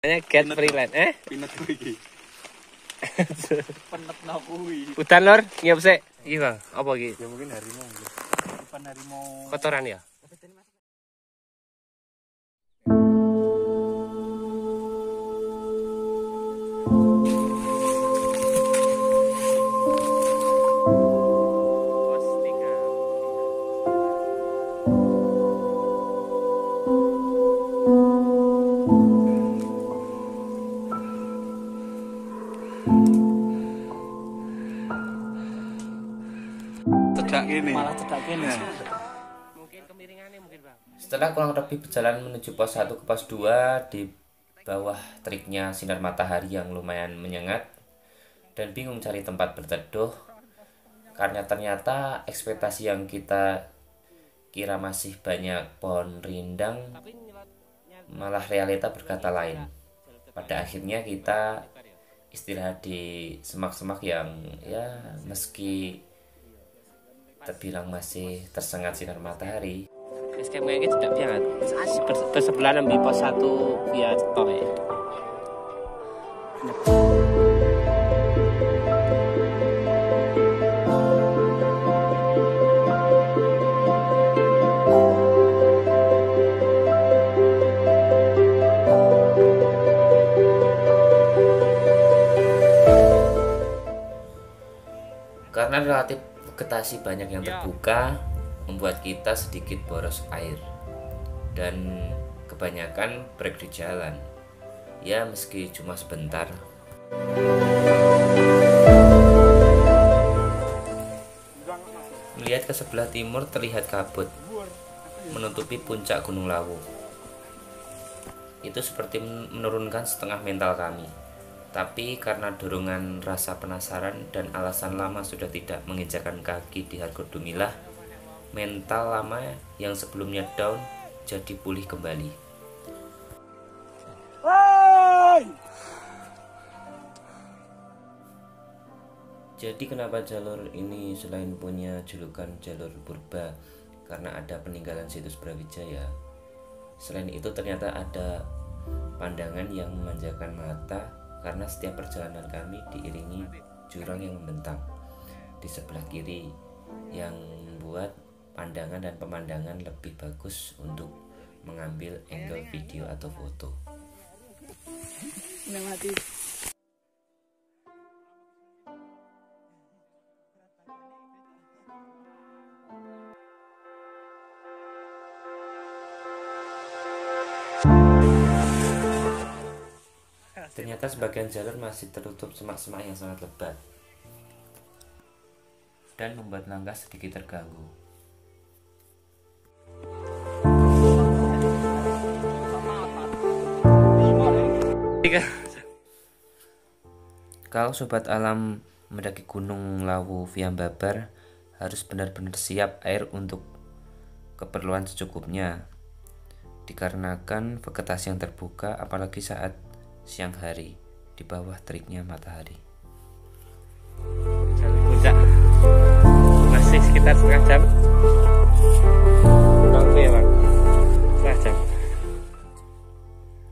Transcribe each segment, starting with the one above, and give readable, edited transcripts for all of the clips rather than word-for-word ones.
Get freelance, Pinet kuwi iki. Penet no kuwi. Udan lor, nyiap sik. Iki Bang, apa iki? Ya mungkin harimau. Depan harimau. Kotoran ya? Cedak kene. Malah cedak kene. Mungkin kemiringannya mungkin Bang. Setelah kurang lebih berjalan menuju pos 1 ke pos 2 di bawah teriknya sinar matahari yang lumayan menyengat dan bingung cari tempat berteduh karena ternyata ekspektasi yang kita kira masih banyak pohon rindang malah realita berkata lain. Pada akhirnya kita istirahat di semak-semak yang ya meski terbilang masih tersengat sinar matahari. SKM ini tidak biar bersebelahan di pos 1 via cetok ya. Karena relatif vegetasi banyak yang terbuka, membuat kita sedikit boros air dan kebanyakan break di jalan. Ya meski cuma sebentar. Melihat ke sebelah timur terlihat kabut menutupi puncak Gunung Lawu. Itu seperti menurunkan setengah mental kami. Tapi karena dorongan rasa penasaran dan alasan lama sudah tidak menginjakan kaki di Hargodumilah, mental lama yang sebelumnya down jadi pulih kembali. Jadi kenapa jalur ini selain punya julukan jalur purba karena ada peninggalan situs Brawijaya, selain itu ternyata ada pandangan yang memanjakan mata karena setiap perjalanan kami diiringi jurang yang membentang di sebelah kiri yang membuat pandangan dan pemandangan lebih bagus untuk mengambil angle video atau foto. Ternyata sebagian jalur masih tertutup semak-semak yang sangat lebat dan membuat langkah sedikit terganggu. Kalau sobat alam mendaki Gunung Lawu via Babar harus benar-benar siap air untuk keperluan secukupnya, dikarenakan vegetasi yang terbuka apalagi saat siang hari di bawah teriknya matahari. Jalur puncak masih sekitar setengah jam. Kurang ya Bang, setengah jam.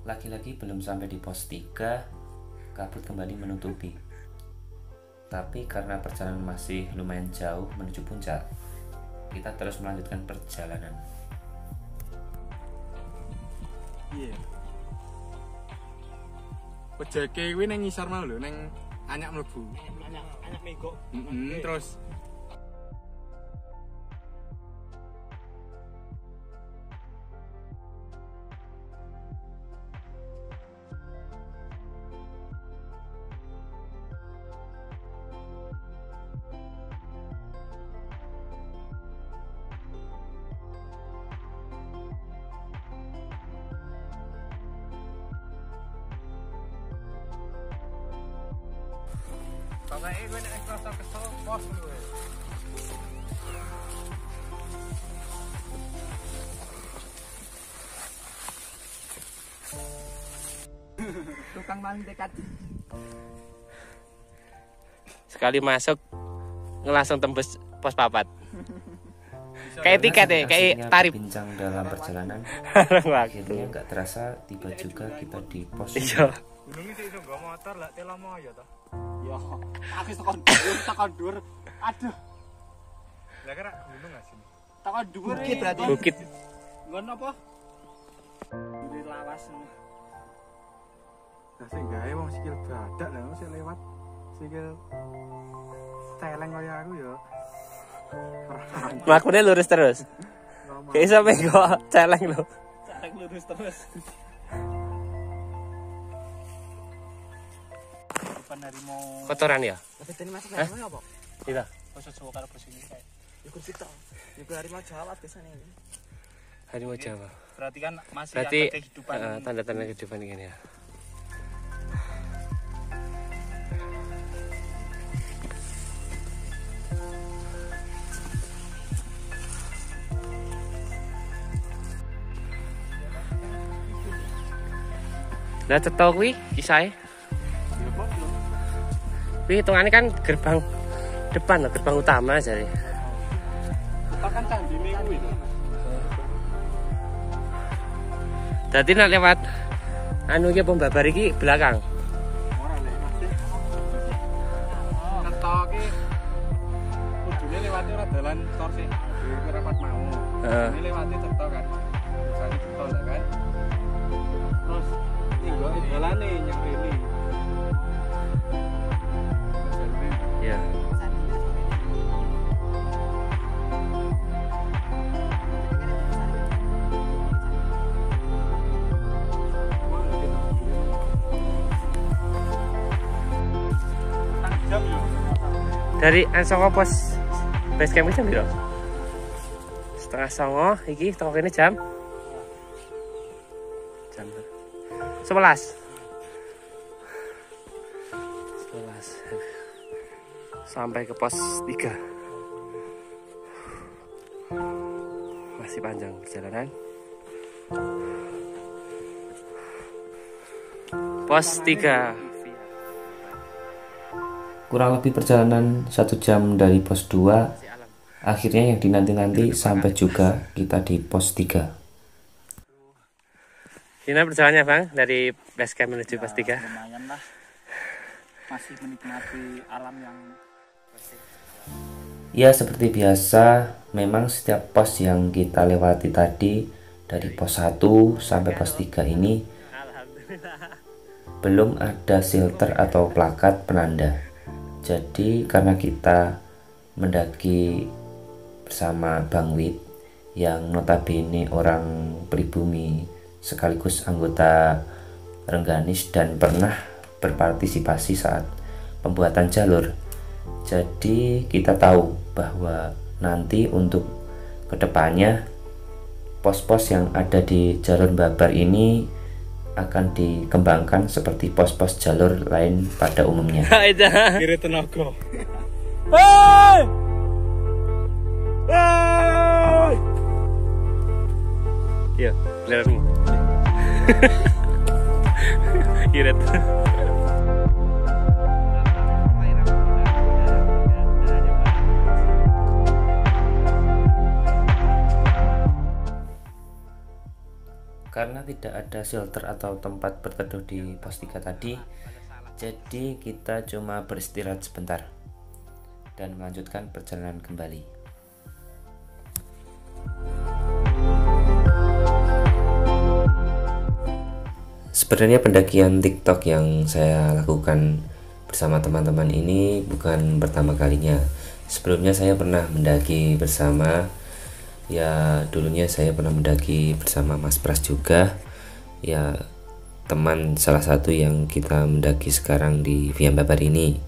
Lagi-lagi belum sampai di pos 3, kabut kembali menutupi. Tapi karena perjalanan masih lumayan jauh menuju puncak, kita terus melanjutkan perjalanan. Iya. Pejake kuwi ning ngisor mau lho, ning anyak mlebu. Anyak mego. Terus Pokoknya gue nek kesel pos dulu. Tukang maling dekat. Sekali masuk langsung tembus pos 4. Kayak tiket ya, kayak Asiknya tarif. berbincang dalam perjalanan, Bareng waktu. akhirnya nggak terasa tiba juga kita di pos. Iya. Gunung iki iso nggo motor lek telomo ya to. Yo, aku tekan dhuwur. Aduh. Lah kira gunung gak sih? Tekan dhuwur iki berarti. Bukit. Nggon apa? Di lawas. Lah sing gawe wong sikil badak lah sing lewat sikil celeng kaya aku ya. Melakukannya lurus terus. Kayak sampai kok celeng lo. Celeng lurus terus. Bukan harimau. Kotoran ya? Tapi tadi masuk harimau apa? Iya. Khusus Jawa karo bos ini kayak. Iku kita. Iku harimau Jawa biasanya ini. Harimau Jawa. Berarti kan masih Berarti ada kehidupan. tanda-tanda kehidupan ini ya. Lah cetok kuwi isae. Kuwi hitungannya kan gerbang depan loh, gerbang utama jadi. Kita kan candine kuwi to. Dadi nek lewat anu iki pembabar iki belakang. Ora lek masih. Ketok iki kudune lewati ora dalan tor sih. Di rapat mau. Heeh. Ini lewati cetok kan. Misalnya cetok lah kan. Terus tinggal dalane nyang rene. Iya. Dari Ansongo pos base camp jam piro? 8:30 iki teko kene jam 11. 11. Sampai ke pos 3. Masih panjang perjalanan. Pos 3. Kurang lebih perjalanan 1 jam dari pos 2. Akhirnya yang dinanti-nanti sampai juga kita di pos 3. Gimana perjalanannya Bang dari base camp menuju pos 3? Lumayan lah. Masih menikmati alam yang Ya seperti biasa, memang setiap pos yang kita lewati tadi dari pos 1 sampai pos 3 ini belum ada shelter atau plakat penanda. Jadi karena kita mendaki bersama Bang Wid yang notabene orang pribumi sekaligus anggota Rengganis dan pernah berpartisipasi saat pembuatan jalur. Jadi kita tahu bahwa nanti untuk kedepannya pos-pos yang ada di jalur Babar ini akan dikembangkan seperti pos-pos jalur lain pada umumnya. Kiri tenaga. Hei! Hei! Iya, giliranmu. Irit. Karena tidak ada shelter atau tempat berteduh di pos 3 tadi, jadi kita cuma beristirahat sebentar dan melanjutkan perjalanan kembali. Sebenarnya pendakian TikTok yang saya lakukan bersama teman-teman ini bukan pertama kalinya. Sebelumnya saya pernah mendaki bersama, ya dulunya saya pernah mendaki bersama Mas Pras juga, ya teman salah satu yang kita mendaki sekarang di Via Babar ini.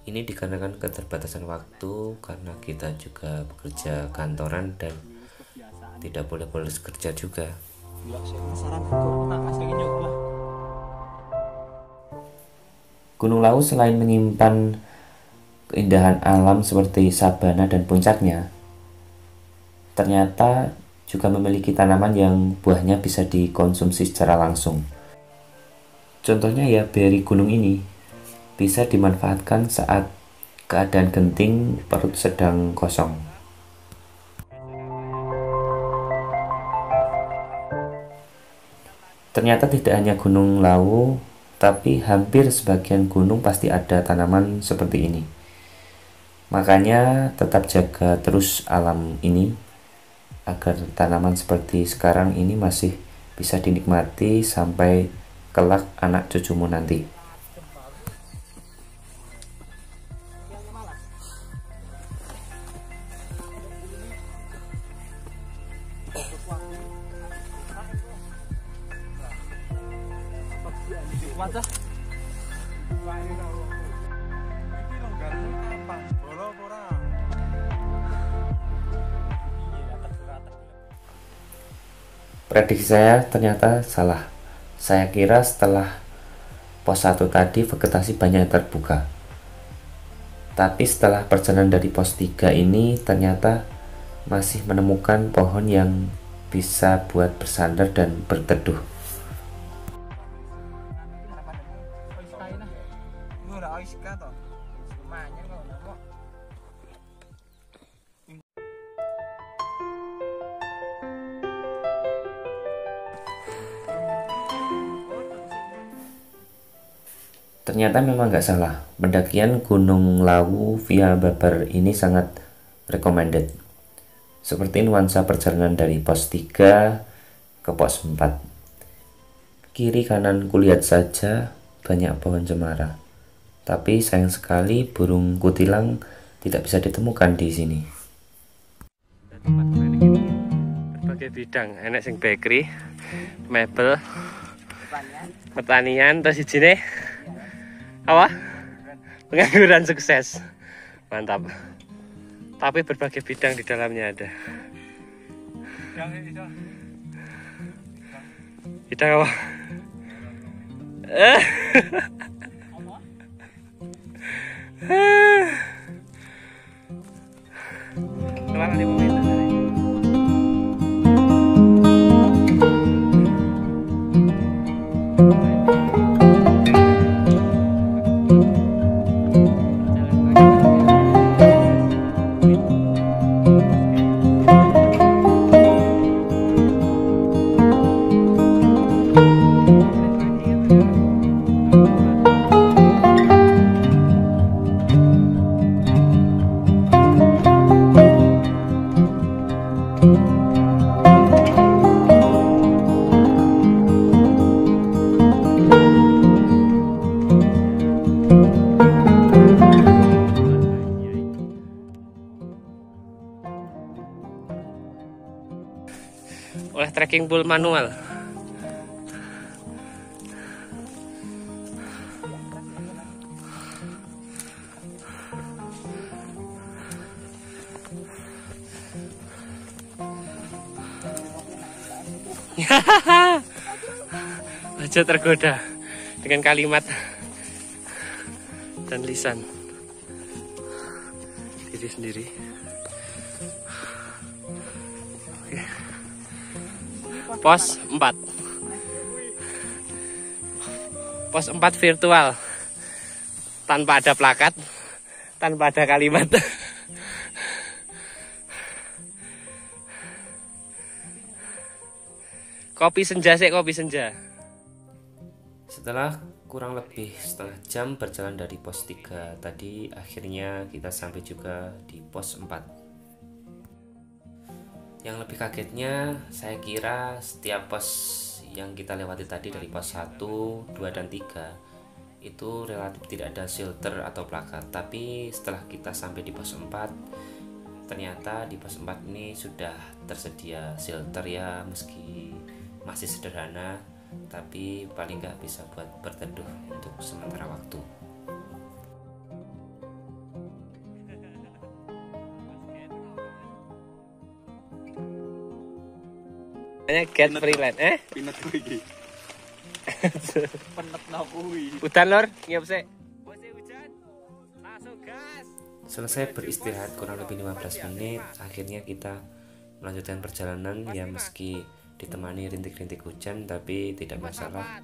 Ini dikarenakan keterbatasan waktu karena kita juga bekerja kantoran dan tidak boleh bolos kerja juga. Gunung Lawu selain menyimpan keindahan alam seperti sabana dan puncaknya, ternyata juga memiliki tanaman yang buahnya bisa dikonsumsi secara langsung. Contohnya ya beri gunung ini bisa dimanfaatkan saat keadaan genting, perut sedang kosong. Ternyata tidak hanya Gunung Lawu, tapi hampir sebagian gunung pasti ada tanaman seperti ini. Makanya tetap jaga terus alam ini, agar tanaman seperti sekarang ini masih bisa dinikmati sampai kelak anak cucumu nanti. Wajah. Ini longgarmu kapan? Bolo ora? Prediksi saya ternyata salah. Saya kira setelah pos 1 tadi vegetasi banyak yang terbuka. Tapi setelah perjalanan dari pos 3 ini ternyata masih menemukan pohon yang bisa buat bersandar dan berteduh. Ternyata memang nggak salah, pendakian Gunung Lawu via Babar ini sangat recommended. Seperti nuansa perjalanan dari pos 3 ke pos 4. Kiri kanan kulihat saja banyak pohon cemara. Tapi sayang sekali burung kutilang tidak bisa ditemukan di sini. Berbagai bidang, enak sing bakery, mebel, pertanian, terus sini apa? Pengangguran sukses. Mantap. Tapi berbagai bidang di dalamnya ada. Bidang apa? Kemana nih pemerintah? Oleh trekking bull manual. Aja tergoda dengan kalimat dan lisan diri sendiri. Pos 4. Pos 4 virtual. Tanpa ada plakat, tanpa ada kalimat. Kopi senja sih, kopi senja. Setelah kurang lebih setengah jam berjalan dari pos 3 tadi, akhirnya kita sampai juga di pos 4. Yang lebih kagetnya, saya kira setiap pos yang kita lewati tadi dari pos 1, 2, dan 3 itu relatif tidak ada shelter atau plakat. Tapi setelah kita sampai di pos 4, ternyata di pos 4 ini sudah tersedia shelter ya, meski masih sederhana, tapi paling nggak bisa buat berteduh untuk sementara waktu. Get freelance, Pinet kuwi iki. Penet no kuwi. Udan lor, ngiup sih. Hujan. Langsung gas. Selesai beristirahat kurang lebih 15 menit, akhirnya kita melanjutkan perjalanan ya, meski ditemani rintik-rintik hujan tapi tidak masalah.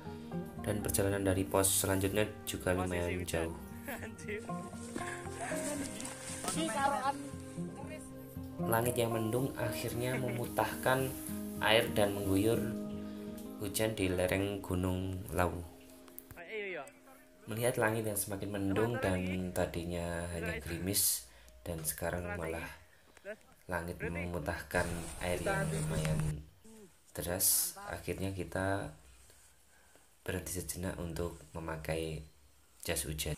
Dan perjalanan dari pos selanjutnya juga lumayan jauh. Langit yang mendung akhirnya memutahkan air dan mengguyur hujan di lereng Gunung Lawu. Melihat langit yang semakin mendung dan tadinya hanya gerimis, dan sekarang malah langit memutahkan air yang lumayan deras, akhirnya kita berhenti sejenak untuk memakai jas hujan.